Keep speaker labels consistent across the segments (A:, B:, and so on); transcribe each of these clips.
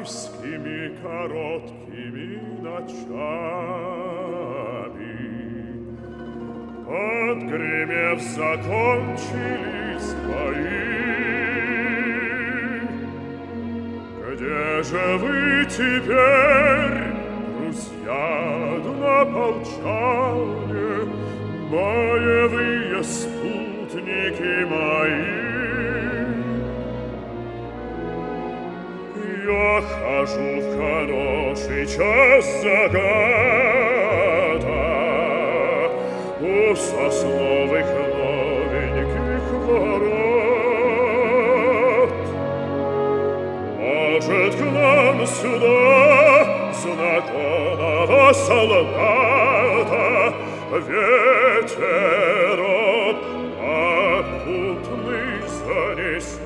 A: майскими короткими ночами. Отгремев, закончились бои. Где же вы теперь, друзья однополчане, боевые спутники мои? Я хожу в хороший час заката у сосновых новеньких ворот. Может, к нам сюда знакомого солдата ветерок попутный занесет.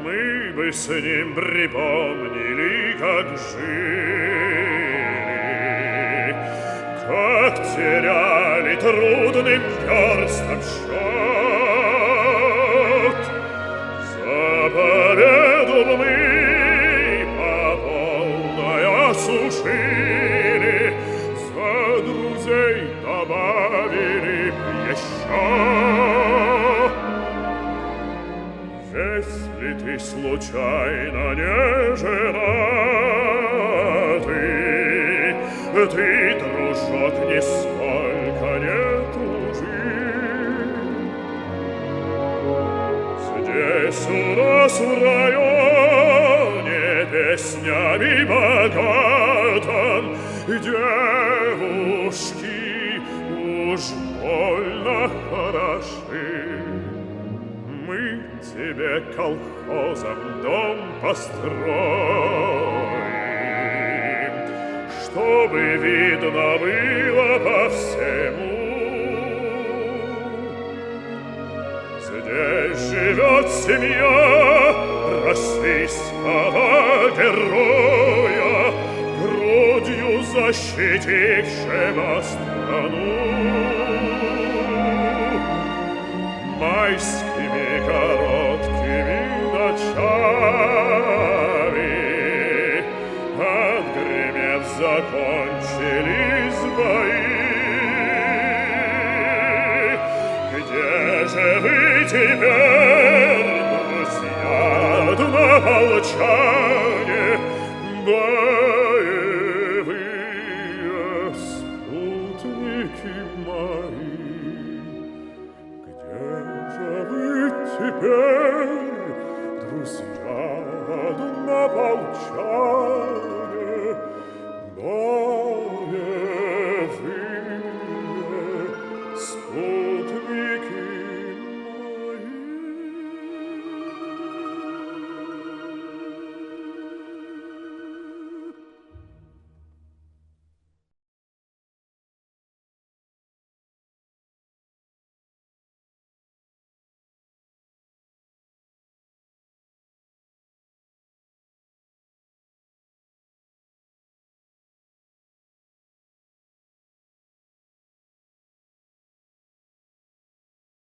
A: Мы бы с ним припомнили, как жили, как теряли трудным верстам счет. За победу мы по полной осушили, за друзей добавили еще. Если ты случайно не женатый, ты, дружок, нисколько не тужи. Здесь у нас в районе песнями богатым девушки уж больно хороши. Мы тебе колхозом дом построим, чтобы видно было по всему. Здесь живет семья российского героя, грудью защитившего страну. Майскими короткими ночами, отгремев, закончились бои. Где же вы теперь, друзья однополчане, боевые спутники мои? Теперь, друзья однополчане,